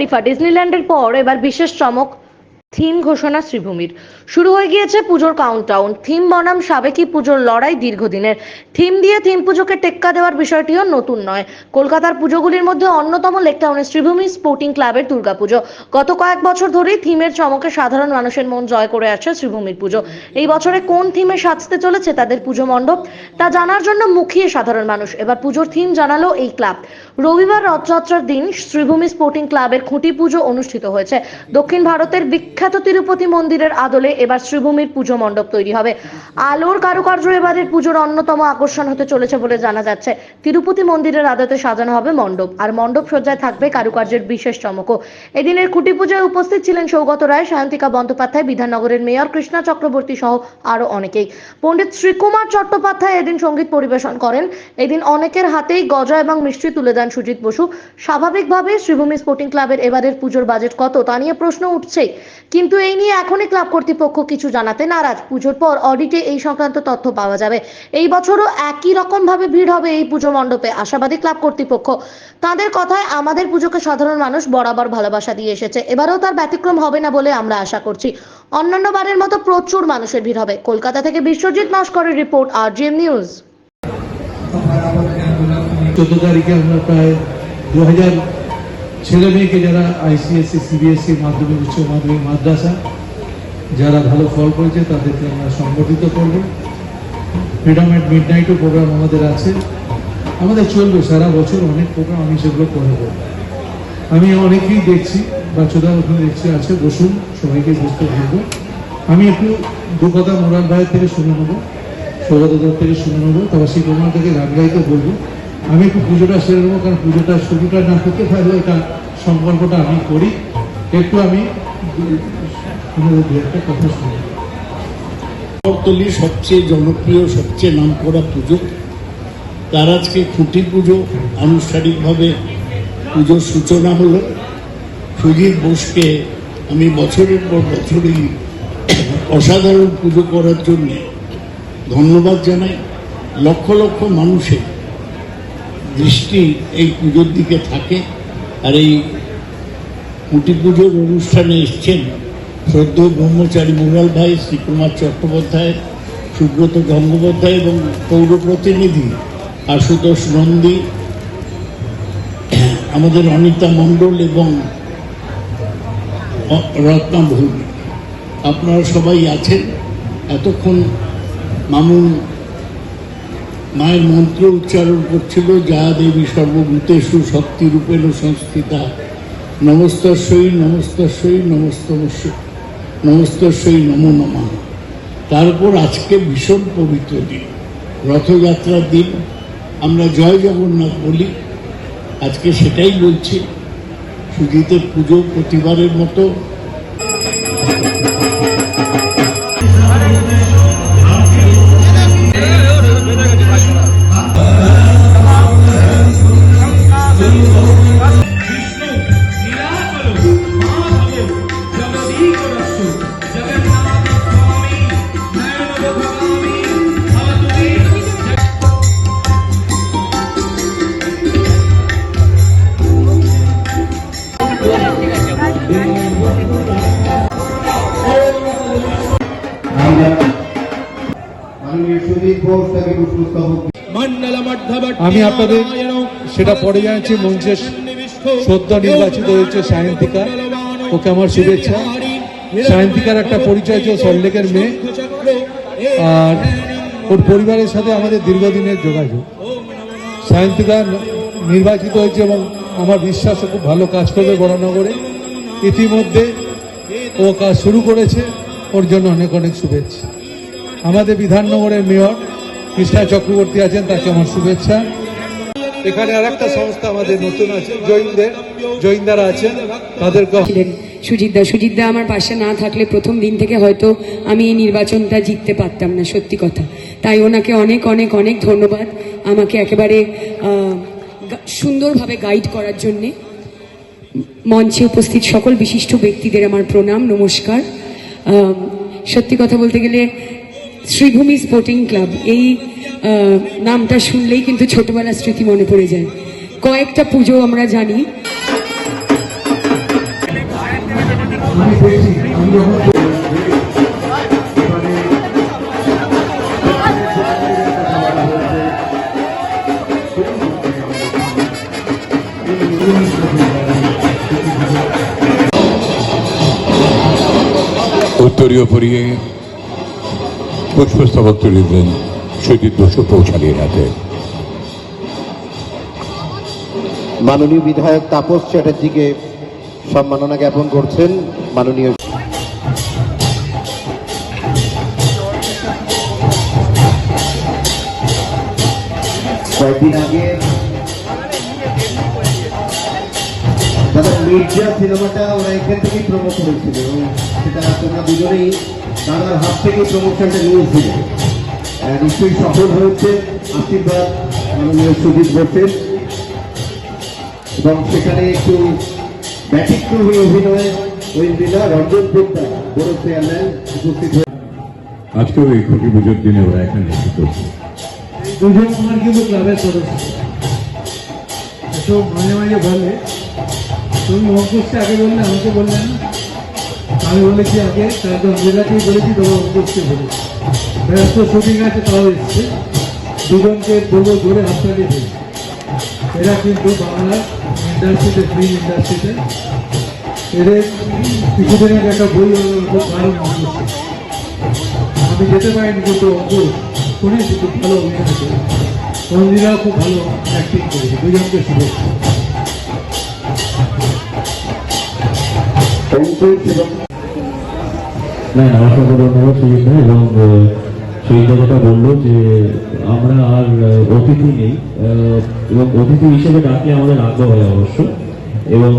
খলিফা ডিজনিল্যান্ডের পর এবার বিশেষ চমক থিম ঘোষণা শ্রীভূমির। শুরু হয়ে গিয়েছে পুজোর কাউন্টডাউন। থিম বনাম সাবেকি পুজোর লড়াই দীর্ঘদিনের। থিম দিয়ে থিম পুজোকে টেক্কা দেওয়ার বিষয়টিও নতুন নয়। কলকাতার পুজোগুলির মধ্যে অন্যতম লেকটাউনের শ্রীভূমি স্পোর্টিং ক্লাবের দুর্গাপুজো। গত কয়েক বছর ধরেই থিমের চমকে সাধারণ মানুষের মন জয় করে আসছে শ্রীভূমির পুজো। এই বছরে কোন থিমে সাজতে চলেছে তাদের পুজো মণ্ডপ তা জানার জন্য মুখিয়ে সাধারণ মানুষ। এবার পুজোর থিম জানালো এই ক্লাব। রবিবার রথযাত্রার দিন শ্রীভূমি স্পোর্টিং ক্লাবের খুঁটি পুজো অনুষ্ঠিত হয়েছে। দক্ষিণ ভারতের বিখ্যাত তিরুপতি মন্দিরের আদলে এবার শ্রীভূমির পুজো মণ্ডপ তৈরি হবে। আলোর কারুকার্য এবারের পুজোর অন্যতম আকর্ষণ হতে চলেছে বলে জানা যাচ্ছে। তিরুপতি মন্দিরের আদলে সাজানো হবে মণ্ডপ, আর মণ্ডপ সজ্জায় থাকবে কারুকার্যের বিশেষ চমকও। এদিনের খুঁটি পুজোয় উপস্থিত ছিলেন সৌগত রায়, সায়ন্তিকা বন্দ্যোপাধ্যায়, বিধাননগরের মেয়র কৃষ্ণা চক্রবর্তী সহ আরো অনেকেই। পণ্ডিত শ্রীকুমার চট্টোপাধ্যায় এদিন সঙ্গীত পরিবেশন করেন। এদিন অনেকের হাতেই গজা এবং মিষ্টি তুলে দেন সুজিত বসু। স্বাভাবিকভাবে শ্রীভূমি স্পোর্টিং ক্লাবের এবারের পুজোর বাজেট কত তা নিয়ে প্রশ্ন উঠছেই, কিন্তু এই নিয়ে এখনই ক্লাব কর্তৃপক্ষ কিছু জানাতে নারাজ। পুজোর পর অডিটে এই সংক্রান্ত তথ্য পাওয়া যাবে। এই বছরও একই রকম ভাবে ভিড় হবে এই পুজো মণ্ডপে, আশাবাদী ক্লাব কর্তৃপক্ষ। তাদের কথায় আমাদের পুজোকে সাধারণ মানুষ বরাবর ভালোবাসা দিয়ে এসেছে, এবারেও তার ব্যতিক্রম হবে না বলে আমরা আশা করছি। অন্যান্য বারের মতো প্রচুর মানুষের ভিড় হবে। কলকাতা থেকে বিশ্বজিৎ নস্করের রিপোর্ট, RGM নিউজ। 14 তারিখে আমরা প্রায় 2000 ছেলে মেয়েকে, যারা ICSE CBSE মাধ্যমিক উচ্চ মাধ্যমিক মাদ্রাসা যারা ভালো ফল করেছে তাদেরকে আমরা সংগঠিত করব। ফ্রিডম অ্যাট মিডনাইটও প্রোগ্রাম আমাদের আছে, আমাদের চলবে সারা বছর অনেক প্রোগ্রাম, আমি সেগুলো করে দেবো। আমি অনেকেই দেখছি, বাচ্চারা ওখানে দেখছি আছে, বসুন, সবাইকে বুঝতে পারবো। আমি একটু দু কথা মোরাল ভাইয়ের থেকে শুনে নেবো, সৌগতদার থেকে শুনে নেবো, তবে সেই তোমার থেকে গান গাইতে বলবো। আমি একটু পুজোটা সেরে নেবো, কারণ পুজোটা শুরুটা না করতে পারলে এটা সম্পর্কটা আমি করি। একটু আমি একটা কথা শুনি। শহরতলির সবচেয়ে জনপ্রিয়, সবচেয়ে নামকরা পুজো, তার আজকে খুঁটি পুজো আনুষ্ঠানিকভাবে পুজোর সূচনা হলো। সুজিত বোসকে আমি বছরের পর বছরই অসাধারণ পুজো করার জন্য ধন্যবাদ জানাই। লক্ষ লক্ষ মানুষের দৃষ্টি এই পুজোর দিকে থাকে, আর এই খুঁটি পুজোর অনুষ্ঠানে এসছেন শ্রদ্ধেয় ব্রহ্মচারী মোরাল ভাই, শ্রীকুমার চট্টোপাধ্যায়, সুব্রত গঙ্গোপাধ্যায় এবং পৌর প্রতিনিধি আশুতোষ নন্দী, আমাদের অনিতা মণ্ডল এবং রত্না ভৌমিক। আপনারা সবাই আছেন। এতক্ষণ মামুন মায়ের মন্ত্র উচ্চারণ করছিল, যা দেবী সর্বভূতেষু শক্তিরূপেণ সংস্থিতা, নমস্তস্যৈ নমস্তস্যৈ নমস্তস্যৈ নমো নমঃ। তারপর আজকে ভীষণ পবিত্র দিন, রথযাত্রার দিন। আমরা জয় জগন্নাথ বলি, আজকে সেটাই বলছি। সুজিতের পুজো প্রতিবারের মতো আমি আপনাদের সেটা পরে জানাচ্ছি। মঞ্চে সদ্য নির্বাচিত হয়েছে সায়ন্তিকা, ওকে আমার শুভেচ্ছা। সায়ন্তিকার একটা পরিচয় ছিল সল্টলেকের মেয়ে, আর ওর পরিবারের সাথে আমাদের দীর্ঘদিনের যোগাযোগ। সায়ন্তিকা নির্বাচিত হয়েছে এবং আমার বিশ্বাস খুব ভালো কাজ করবে বরানগরে। ইতিমধ্যে ও কাজ শুরু করেছে, ওর জন্য অনেক অনেক শুভেচ্ছা। আমাদের বিধাননগরের মেয়র কৃষ্ণা চক্রবর্তী আছেন, তাকে আমার শুভেচ্ছা। এখানে আর একটা সংস্থা আমাদের নতুন আছে, জৈনদারা আছেন, তাদেরকে। সুজিতদা আমার পাশে না থাকলে প্রথম দিন থেকে হয়তো আমি এই নির্বাচনটা জিততে পারতাম না, সত্যি কথা। তাই ওনাকে অনেক অনেক অনেক ধন্যবাদ, আমাকে একেবারে সুন্দরভাবে গাইড করার জন্যে। মঞ্চে উপস্থিত সকল বিশিষ্ট ব্যক্তিদের আমার প্রণাম, নমস্কার। সত্যি কথা বলতে গেলে শ্রীভূমি স্পোর্টিং ক্লাব, এই নামটা শুনলেই কিন্তু ছোটবেলার স্মৃতি মনে পড়ে যায়। কয়েকটা পুজো আমরা জানি, আমি দেখছি আমি যখন उत्तरीय परिये पुष्पस्तबक तुले देन शहीद बसु पौঁছালিয়ে হাতে। মাননীয় বিধায়ক তাপস চ্যাটার্জিকে সম্মাননা জ্ঞাপন করছেন মাননীয় কয়েকদিন আগে দাদা মির্জা সিনেমাটা ওরা এখান থেকেই প্রমোট করেছিল এবং সেটা তোমরা দুজনেই দাদার হাত থেকে প্রমোশনটা নিয়েছিল। নিশ্চয়ই সফল হয়েছে, আশীর্বাদ মাননীয় সুজিত বোসের, এবং সেখানে একটু ব্যতিক্রমী অভিনয় ঐন্দ্রিলা রঞ্জন পোদ্দার বড় চেয়ারম্যান উপস্থিত হয়ে আজকেও এই খুঁটি পুজোর দিনে ওরা এখানে এসে করছে। দুজন আমার কিন্তু ক্লাবের সদস্য, এসব মাঝে মাঝে বলে তুমি অঙ্কুশকে আগে বললে আমাকে বললে না, আমি বলেছি আগে, তারপর জেলাকেই বলেছি, তোমার অঙ্কুশকে বলেছি। ব্যস্ত শুটিং আছে, তাও এসছে, দুজনকে বলবো ধরে হাততালি দিই। এরা কিন্তু বাংলার ইন্ডাস্ট্রিতে, ফিল্ম ইন্ডাস্ট্রিতে এদের কিছুদিন আগে একটা বই খুব ভালো অঙ্কুশ, আমি যেতে পারিনি কিন্তু অঙ্কুশ শুনেছি খুব ভালো অভিনয় করে, রঞ্জিরাও খুব ভালো অ্যাক্টিং করেছে। দুজনকে শুভেচ্ছা। না অসংখ্য ধন্যবাদ সুজিত, এবং সেই জায়গাটা বললো যে আমরা আর অতিথি নেই, এবং অতিথি হিসেবে ডাকলে আমাদের আগ্রহ হয় অবশ্য, এবং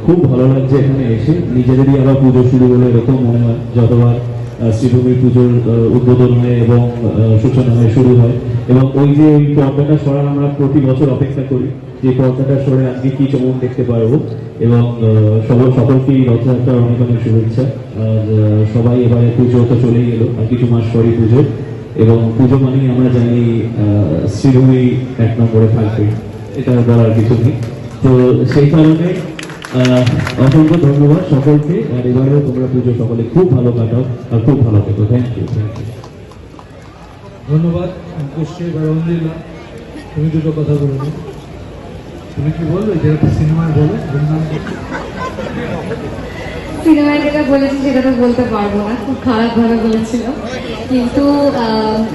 খুব ভালো লাগছে এখানে এসে। নিজেদেরই আবার পুজো শুরু হলে এরকম মনে হয়, যতবার শ্রীভূমির পুজোর উদ্বোধন হয় এবং সূচনা হয়, শুরু হয়, এবং ওই যে ওই পর্দাটা সরার আমরা প্রতি বছর অপেক্ষা করি যে পর্দাটা সরে আজকে কি চমক দেখতে পারবো, এবং সকলকেই রথযাত্রার অনেক অনেক শুভেচ্ছা। আর সবাই এবারে পুজো তো চলেই এলো, আর কিছু মাস পরই পুজো, এবং পুজো মানেই আমরা জানি শ্রীভূমি এক নম্বরে থাকবে, এটা বলার কিছু নেই। তো সেই কারণে অসংখ্য ধন্যবাদ সকলকে, আর এবারেও তোমরা পুজো সকলে খুব ভালো কাটাও আর খুব ভালো থেকো। Thank you. ধন্যবাদ অঙ্কুশকে বা রঞ্জিলা, তুমি দুটো কথা বলে দিও। তুমি কি বলবে যেটা সিনেমায় বলো? সিনেমায় যেটা বলেছি সেটা তো বলতে পারবো না, খুব খারাপভাবে বলেছিল, কিন্তু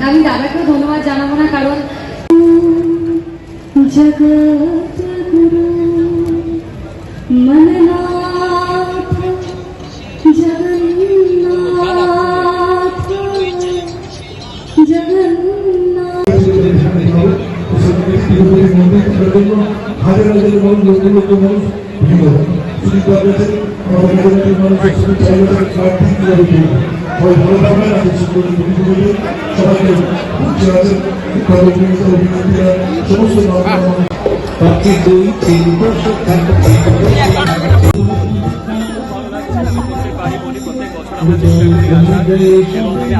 আমি দাদাকেও ধন্যবাদ জানাবো না, কারণ জগৎগুরু মননাথ জগন্নাথ জগন্নাথ হাজার হাজার মানুষ, লক্ষ লক্ষ মানুষ ভিড় হয়।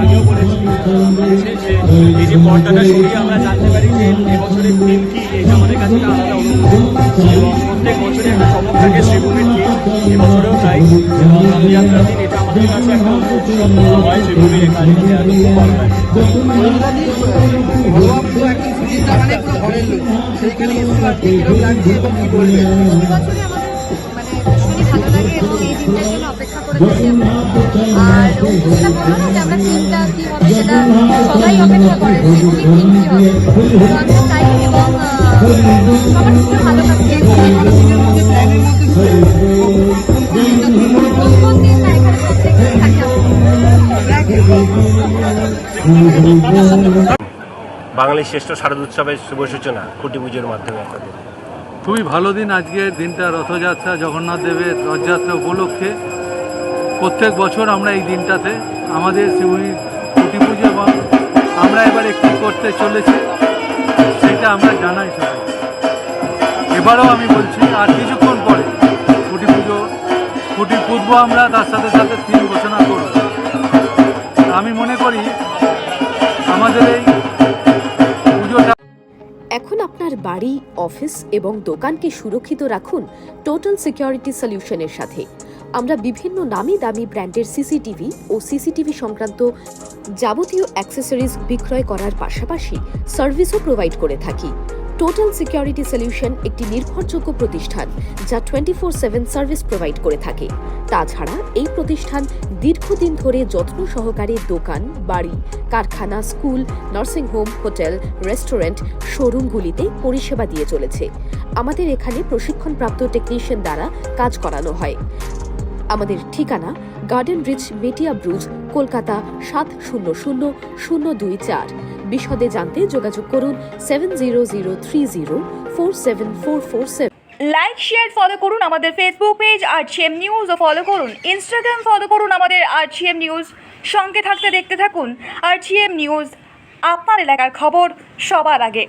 আগেও বলেছি এই যে পর্দাটা সরিয়ে আমরা জানতে পারি যে এবছরের থিম কি, এটা আমাদের কাছে একটা আলাদা অনুভূতি, এবং প্রত্যেক বছরে একটা চমক থাকে শ্রীভূমির থিম, এবছরেও তাই। এবং রথযাত্রার দিন এটা আমাদের কাছে একটা হয় শ্রীভূমির এখানে খুব ভালো লাগে। ভালো লাগে এবং এই দিনটার জন্য অপেক্ষা করে থাকি আমরা। আর যেটা বললাম যে আমরা থিমটা কি হবে সেটা সবাই অপেক্ষা করে যে থিম কি হবে, আমিও তাই, এবং সবার খুব ভালো লাগছে। প্রথম দিন না, এখানে প্রত্যেকদিন থাকি আমরা। বাঙালির শ্রেষ্ঠ শারদোৎসবের শুভ সূচনা খুঁটি পুজোর মাধ্যমে আপনাদের। খুবই ভালো দিন আজকের দিনটা, রথযাত্রা, জগন্নাথ দেবের রথযাত্রা উপলক্ষে প্রত্যেক বছর আমরা এই দিনটাতে আমাদের শ্রীভূমির খুঁটি পুজো এবং আমরা এবার একটি করতে চলেছি, সেটা আমরা জানাই সবাই। এবারও আমি বলছি আর কিছুক্ষণ পরে খুঁটি পুজবো আমরা, তার সাথে সাথে থিম ঘোষণা করব। আমি মনে করি আমাদের এই পুজোটা। এখন আপনার বাড়ি, অফিস এবং দোকানকে সুরক্ষিত রাখুন টোটাল সিকিউরিটি সলিউশনের সাথে। আমরা বিভিন্ন নামি দামি ব্র্যান্ডের সিসিটিভি ও সিসিটিভি সংক্রান্ত যাবতীয় অ্যাক্সেসরিজ বিক্রয় করার পাশাপাশি সার্ভিসও প্রোভাইড করে থাকি। টোটাল সিকিউরিটি সলিউশন একটি নির্ভরযোগ্য প্রতিষ্ঠান যা 24/7 সার্ভিস প্রোভাইড করে থাকে। তাছাড়া এই প্রতিষ্ঠান দীর্ঘদিন ধরে যত্ন সহকারে দোকান, বাড়ি, কারখানা, স্কুল, নার্সিংহোম, হোটেল, রেস্টুরেন্ট, শোরুমগুলিতে পরিষেবা দিয়ে চলেছে। আমাদের এখানে প্রশিক্ষণপ্রাপ্ত টেকনিশিয়ান দ্বারা কাজ করানো হয়। আমাদের ঠিকানা গার্ডেন রিচ, মেটিয়া ব্রুজ, কলকাতা 700024। বিশদে জানতে যোগাযোগ করুন 7003047447। লাইক, শেয়ার, ফলো করুন আমাদের ফেসবুক পেজ RGM নিউজ ও ফলো করুন ইনস্টাগ্রাম, ফলো করুন আমাদের RGM নিউজ। সঙ্গে থাকতে দেখতে থাকুন RGM নিউজ, আপনার এলাকার খবর সবার আগে।